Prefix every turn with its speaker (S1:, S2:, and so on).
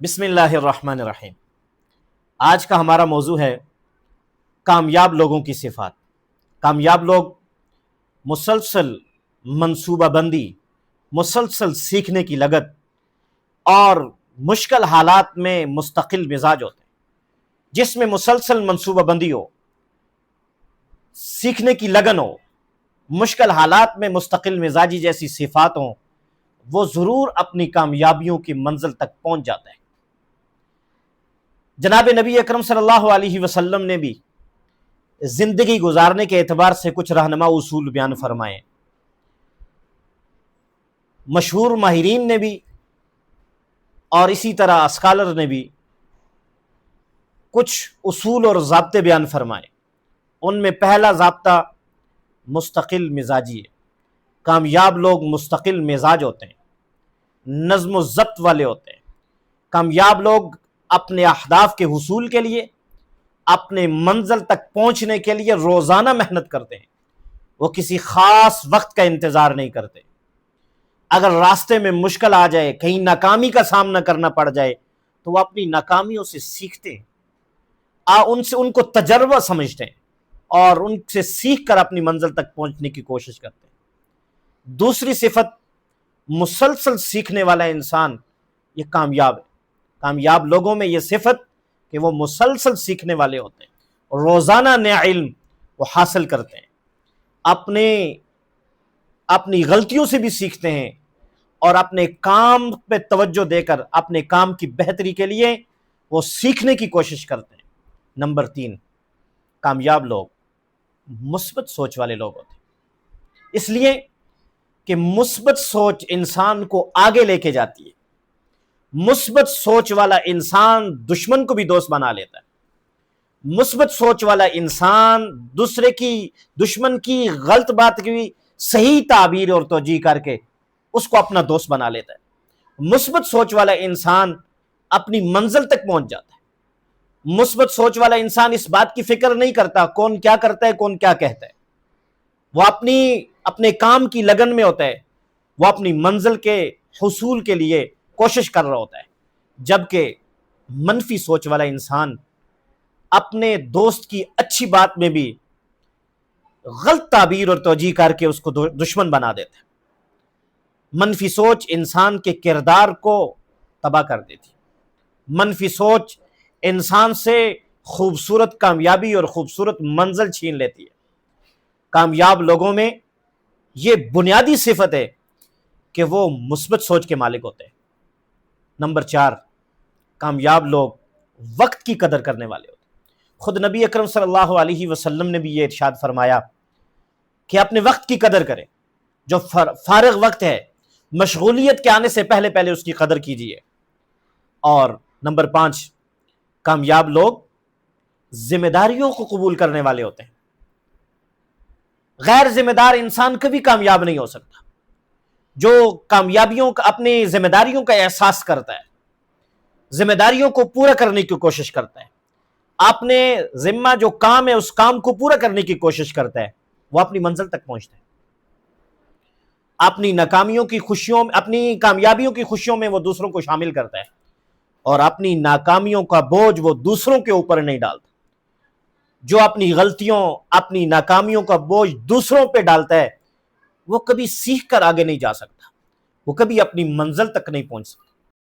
S1: بسم اللہ الرحمن الرحیم۔ آج کا ہمارا موضوع ہے کامیاب لوگوں کی صفات۔ کامیاب لوگ مسلسل منصوبہ بندی، مسلسل سیکھنے کی لگت اور مشکل حالات میں مستقل مزاج ہوتے ہیں۔ جس میں مسلسل منصوبہ بندی ہو، سیکھنے کی لگن ہو، مشکل حالات میں مستقل مزاجی جیسی صفات ہوں، وہ ضرور اپنی کامیابیوں کی منزل تک پہنچ جاتا ہے۔ جناب نبی اکرم صلی اللہ علیہ وسلم نے بھی زندگی گزارنے کے اعتبار سے کچھ رہنما اصول بیان فرمائے۔ مشہور ماہرین نے بھی اور اسی طرح اسکالر نے بھی کچھ اصول اور ضابطے بیان فرمائے۔ ان میں پہلا ضابطہ مستقل مزاجی ہے۔ کامیاب لوگ مستقل مزاج ہوتے ہیں، نظم و ضبط والے ہوتے ہیں۔ کامیاب لوگ اپنے اہداف کے حصول کے لیے، اپنے منزل تک پہنچنے کے لیے روزانہ محنت کرتے ہیں۔ وہ کسی خاص وقت کا انتظار نہیں کرتے۔ اگر راستے میں مشکل آ جائے، کہیں ناکامی کا سامنا کرنا پڑ جائے، تو وہ اپنی ناکامیوں سے سیکھتے ہیں، ان کو تجربہ سمجھتے ہیں اور ان سے سیکھ کر اپنی منزل تک پہنچنے کی کوشش کرتے ہیں۔ دوسری صفت، مسلسل سیکھنے والا انسان یہ کامیاب ہے۔ کامیاب لوگوں میں یہ صفت کہ وہ مسلسل سیکھنے والے ہوتے ہیں، روزانہ نیا علم وہ حاصل کرتے ہیں، اپنی غلطیوں سے بھی سیکھتے ہیں اور اپنے کام پہ توجہ دے کر اپنے کام کی بہتری کے لیے وہ سیکھنے کی کوشش کرتے ہیں۔ نمبر 3، کامیاب لوگ مثبت سوچ والے لوگ ہوتے ہیں، اس لیے کہ مثبت سوچ انسان کو آگے لے کے جاتی ہے۔ مثبت سوچ والا انسان دشمن کو بھی دوست بنا لیتا ہے۔ مثبت سوچ والا انسان دشمن کی غلط بات کی بھی صحیح تعبیر اور توجیہ کر کے اس کو اپنا دوست بنا لیتا ہے۔ مثبت سوچ والا انسان اپنی منزل تک پہنچ جاتا ہے۔ مثبت سوچ والا انسان اس بات کی فکر نہیں کرتا کون کیا کرتا ہے، کون کیا کہتا ہے۔ وہ اپنے کام کی لگن میں ہوتا ہے، وہ اپنی منزل کے حصول کے لیے کوشش کر رہا ہوتا ہے۔ جبکہ منفی سوچ والا انسان اپنے دوست کی اچھی بات میں بھی غلط تعبیر اور توجیہ کر کے اس کو دشمن بنا دیتا ہے۔ منفی سوچ انسان کے کردار کو تباہ کر دیتی ہے۔ منفی سوچ انسان سے خوبصورت کامیابی اور خوبصورت منزل چھین لیتی ہے۔ کامیاب لوگوں میں یہ بنیادی صفت ہے کہ وہ مثبت سوچ کے مالک ہوتے ہیں۔ نمبر 4، کامیاب لوگ وقت کی قدر کرنے والے ہوتے ہیں۔ خود نبی اکرم صلی اللہ علیہ وسلم نے بھی یہ ارشاد فرمایا کہ اپنے وقت کی قدر کریں۔ جو فارغ وقت ہے، مشغولیت کے آنے سے پہلے پہلے اس کی قدر کیجیے۔ اور نمبر 5، کامیاب لوگ ذمہ داریوں کو قبول کرنے والے ہوتے ہیں۔ غیر ذمہ دار انسان کبھی کامیاب نہیں ہو سکتا۔ جو کامیابیوں کا، اپنی ذمہ داریوں کا احساس کرتا ہے، ذمہ داریوں کو پورا کرنے کی کوشش کرتا ہے، اپنے ذمہ جو کام ہے اس کام کو پورا کرنے کی کوشش کرتا ہے، وہ اپنی منزل تک پہنچتا ہے۔ اپنی کامیابیوں کی خوشیوں میں وہ دوسروں کو شامل کرتا ہے اور اپنی ناکامیوں کا بوجھ وہ دوسروں کے اوپر نہیں ڈالتا۔ جو اپنی غلطیوں، اپنی ناکامیوں کا بوجھ دوسروں پہ ڈالتا ہے، وہ کبھی سیکھ کر آگے نہیں جا سکتا، وہ کبھی اپنی منزل تک نہیں پہنچ سکتا۔